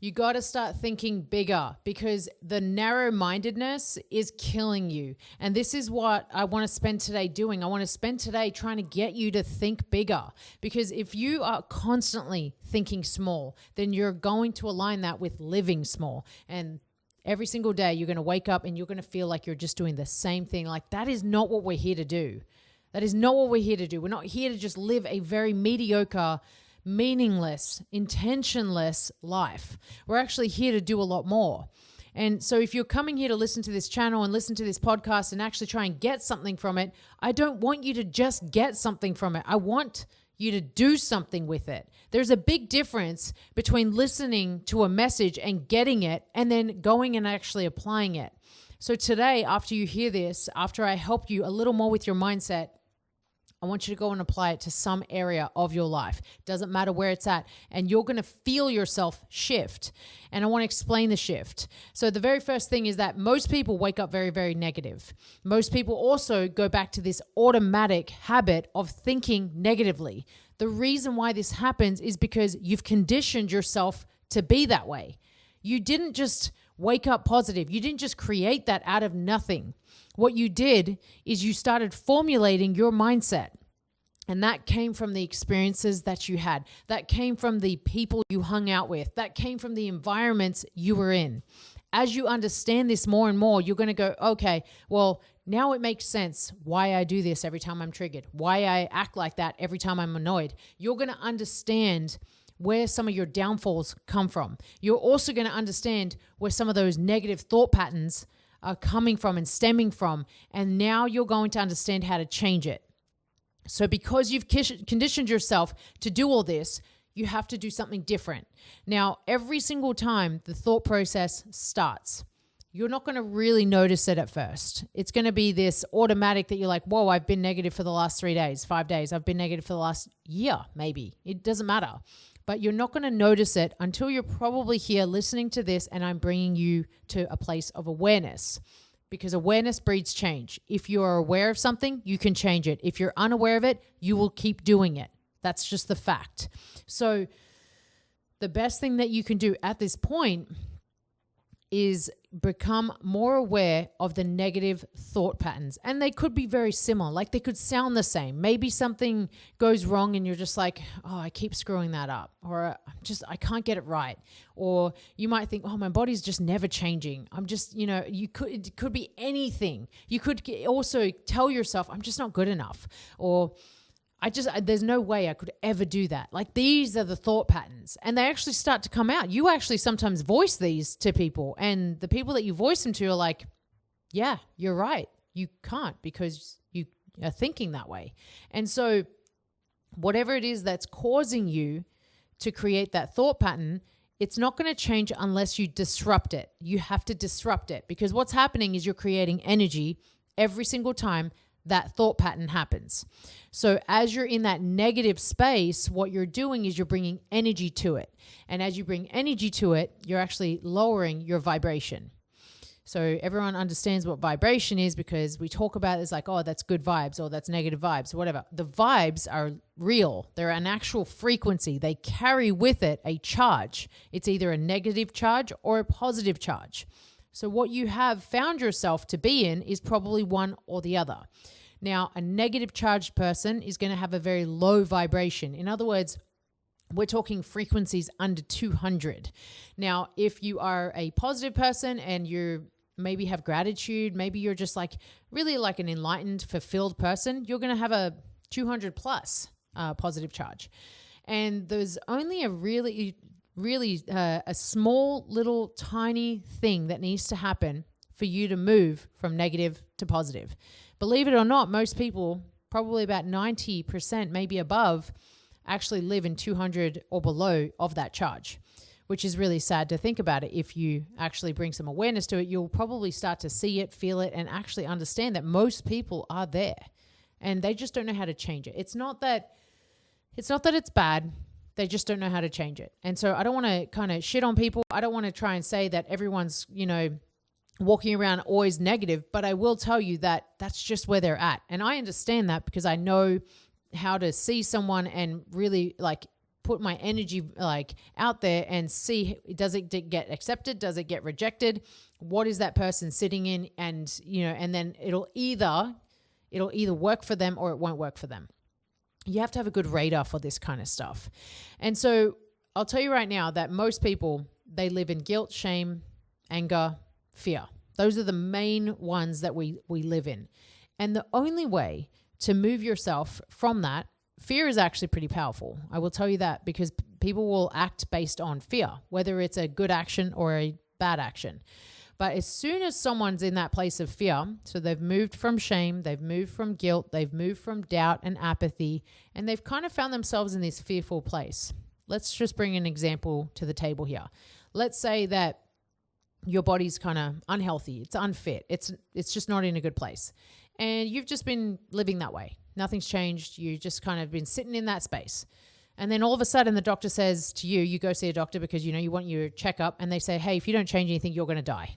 You got to start thinking bigger because the narrow-mindedness is killing you. And this is what I want to spend today doing. I want to spend today trying to get you to think bigger, because if you are constantly thinking small, then you're going to align that with living small. And every single day you're going to wake up and you're going to feel like you're just doing the same thing. Like, that is not what we're here to do. That is not what we're here to do. We're not here to just live a very mediocre, meaningless, intentionless life. We're actually here to do a lot more. And so if you're coming here to listen to this channel and listen to this podcast and actually try and get something from it, I don't want you to just get something from it. I want you to do something with it. There's a big difference between listening to a message and getting it and then going and actually applying it. So today, after you hear this, after I help you a little more with your mindset, I want you to go and apply it to some area of your life. Doesn't matter where it's at. And you're going to feel yourself shift. And I want to explain the shift. So the very first thing is that most people wake up very, very negative. Most people also go back to this automatic habit of thinking negatively. The reason why this happens is because you've conditioned yourself to be that way. You didn't just wake up positive. You didn't just create that out of nothing. What you did is you started formulating your mindset. And that came from the experiences that you had. That came from the people you hung out with. That came from the environments you were in. As you understand this more and more, you're going to go, okay, well, now it makes sense why I do this every time I'm triggered, why I act like that every time I'm annoyed. You're going to understand where some of your downfalls come from. You're also going to understand where some of those negative thought patterns are coming from and stemming from. And now you're going to understand how to change it. So because you've conditioned yourself to do all this, you have to do something different. Now, every single time the thought process starts, you're not going to really notice it at first. It's going to be this automatic that you're like, whoa, I've been negative for the last 3 days, 5 days. I've been negative for the last year, maybe. It doesn't matter. But you're not going to notice it until you're probably here listening to this and I'm bringing you to a place of awareness, because awareness breeds change. If you are aware of something, you can change it. If you're unaware of it, you will keep doing it. That's just the fact. So the best thing that you can do at this point is become more aware of the negative thought patterns. And they could be very similar, like they could sound the same. Maybe something goes wrong and you're just like, oh, I keep screwing that up, or I can't get it right. Or you might think, oh, my body's just never changing. I'm just, it could be anything. You could also tell yourself, I'm just not good enough. Or there's no way I could ever do that. Like, these are the thought patterns, and they actually start to come out. You actually sometimes voice these to people, and the people that you voice them to are like, yeah, you're right. You can't, because you are thinking that way. And so whatever it is that's causing you to create that thought pattern, it's not going to change unless you disrupt it. You have to disrupt it, because what's happening is you're creating energy every single time that thought pattern happens. So as you're in that negative space, what you're doing is you're bringing energy to it. And as you bring energy to it, you're actually lowering your vibration. So everyone understands what vibration is, because we talk about it as like, oh, that's good vibes, or that's negative vibes, whatever. The vibes are real. They're an actual frequency. They carry with it a charge. It's either a negative charge or a positive charge. So what you have found yourself to be in is probably one or the other. Now, a negative charged person is going to have a very low vibration. In other words, we're talking frequencies under 200. Now, if you are a positive person and you maybe have gratitude, maybe you're just like really like an enlightened, fulfilled person, you're going to have a 200 plus positive charge. And there's only a small little tiny thing that needs to happen for you to move from negative to positive. Believe it or not, most people, probably about 90%, maybe above, actually live in 200 or below of that charge, which is really sad to think about it. If you actually bring some awareness to it, you'll probably start to see it, feel it, and actually understand that most people are there and they just don't know how to change it. It's not that it's bad. They just don't know how to change it. And so I don't want to kind of shit on people. I don't want to try and say that everyone's, walking around always negative, but I will tell you that that's just where they're at. And I understand that because I know how to see someone and really like put my energy like out there and see, does it get accepted? Does it get rejected? What is that person sitting in? And, and then it'll either work for them or it won't work for them. You have to have a good radar for this kind of stuff. And so I'll tell you right now that most people, they live in guilt, shame, anger, fear. Those are the main ones that we live in. And the only way to move yourself from that, fear is actually pretty powerful. I will tell you that, because people will act based on fear, whether it's a good action or a bad action. But as soon as someone's in that place of fear, so they've moved from shame, they've moved from guilt, they've moved from doubt and apathy, and they've kind of found themselves in this fearful place. Let's just bring an example to the table here. Let's say that your body's kind of unhealthy, it's unfit, it's just not in a good place. And you've just been living that way. Nothing's changed. You just kind of been sitting in that space. And then all of a sudden the doctor says to you, you go see a doctor because you want your checkup, and they say, hey, if you don't change anything, you're going to die.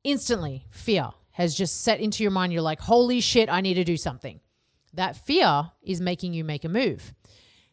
Instantly, fear has just set into your mind. You're like, holy shit, I need to do something. That fear is making you make a move.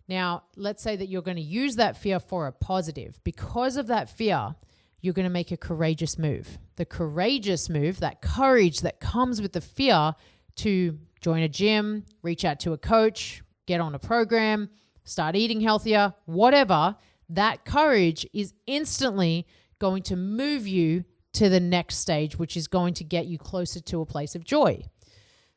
Now, let's say that you're going to use that fear for a positive. Because of that fear, you're going to make a courageous move. The courageous move, that courage that comes with the fear, to join a gym, reach out to a coach, get on a program, start eating healthier, whatever, that courage is instantly going to move you to the next stage, which is going to get you closer to a place of joy.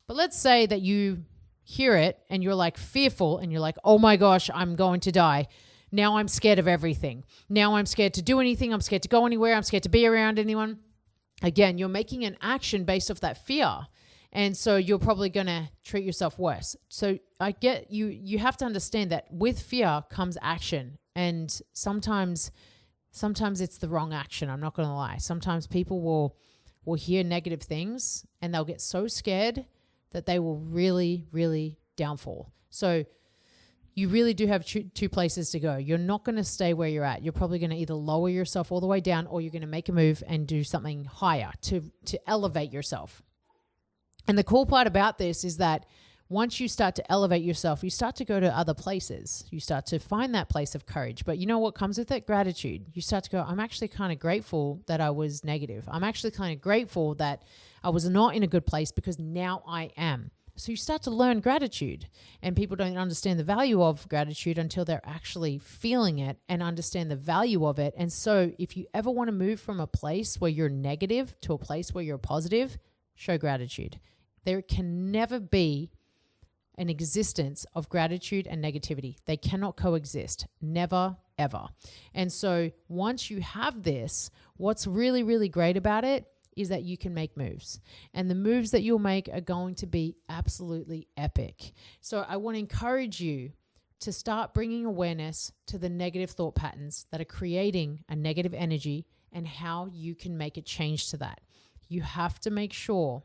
But let's say that you hear it and you're like fearful and you're like, oh my gosh, I'm going to die. Now I'm scared of everything. Now I'm scared to do anything. I'm scared to go anywhere. I'm scared to be around anyone. Again, you're making an action based off that fear. And so you're probably going to treat yourself worse. So I get you have to understand that with fear comes action. And sometimes it's the wrong action. I'm not going to lie. Sometimes people will hear negative things and they'll get so scared that they will really, really downfall. So you really do have two places to go. You're not going to stay where you're at. You're probably going to either lower yourself all the way down, or you're going to make a move and do something higher to elevate yourself. And the cool part about this is that once you start to elevate yourself, you start to go to other places. You start to find that place of courage. But you know what comes with it? Gratitude. You start to go, I'm actually kind of grateful that I was negative. I'm actually kind of grateful that I was not in a good place, because now I am. So you start to learn gratitude, and people don't understand the value of gratitude until they're actually feeling it and understand the value of it. And so if you ever want to move from a place where you're negative to a place where you're positive, show gratitude. There can never be an existence of gratitude and negativity. They cannot coexist. Never, ever. And so once you have this, what's really, really great about it is that you can make moves. And the moves that you'll make are going to be absolutely epic. So I want to encourage you to start bringing awareness to the negative thought patterns that are creating a negative energy, and how you can make a change to that. You have to make sure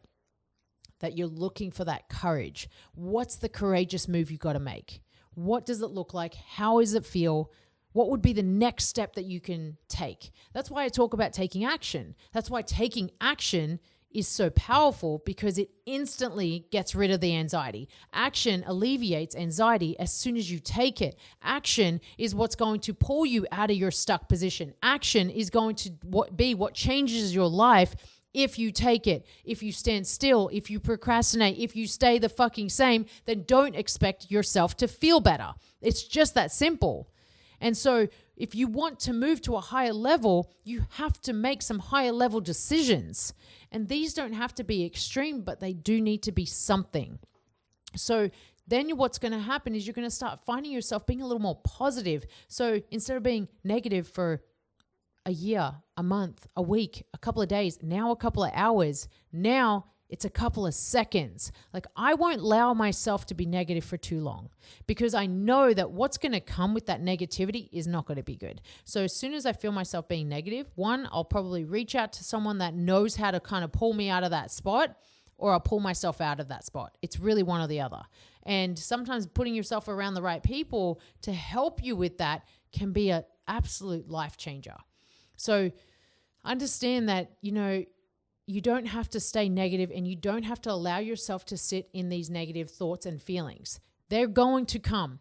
that you're looking for that courage. What's the courageous move you've got to make? What does it look like? How does it feel? What would be the next step that you can take? That's why I talk about taking action. That's why taking action is so powerful, because it instantly gets rid of the anxiety. Action alleviates anxiety as soon as you take it. Action is what's going to pull you out of your stuck position. Action is going to be what changes your life. If you take it, if you stand still, if you procrastinate, if you stay the fucking same, then don't expect yourself to feel better. It's just that simple. And so if you want to move to a higher level, you have to make some higher level decisions. And these don't have to be extreme, but they do need to be something. So then what's going to happen is you're going to start finding yourself being a little more positive. So instead of being negative for a year, a month, a week, a couple of days, now a couple of hours, now it's a couple of seconds. Like, I won't allow myself to be negative for too long, because I know that what's going to come with that negativity is not going to be good. So as soon as I feel myself being negative, one, I'll probably reach out to someone that knows how to kind of pull me out of that spot, or I'll pull myself out of that spot. It's really one or the other. And sometimes putting yourself around the right people to help you with that can be an absolute life changer. So understand that, you don't have to stay negative, and you don't have to allow yourself to sit in these negative thoughts and feelings. They're going to come.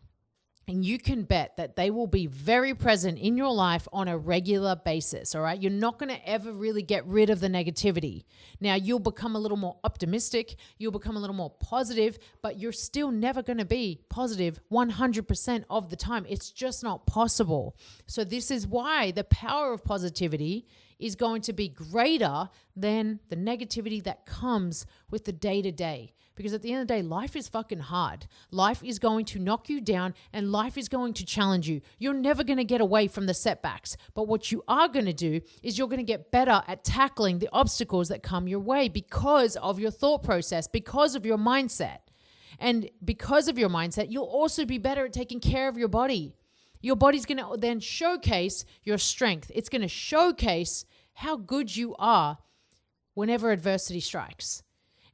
And you can bet that they will be very present in your life on a regular basis, all right? You're not going to ever really get rid of the negativity. Now, you'll become a little more optimistic, you'll become a little more positive, but you're still never going to be positive 100% of the time. It's just not possible. So this is why the power of positivity is going to be greater than the negativity that comes with the day-to-day. Because at the end of the day, life is fucking hard. Life is going to knock you down and life is going to challenge you. You're never going to get away from the setbacks. But what you are going to do is you're going to get better at tackling the obstacles that come your way because of your thought process, because of your mindset. And because of your mindset, you'll also be better at taking care of your body. Your body's going to then showcase your strength. It's going to showcase how good you are whenever adversity strikes.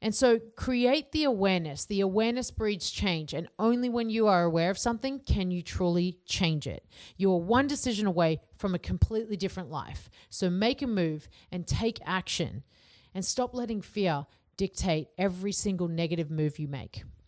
And so create the awareness. The awareness breeds change. And only when you are aware of something can you truly change it. You are one decision away from a completely different life. So make a move and take action and stop letting fear dictate every single negative move you make.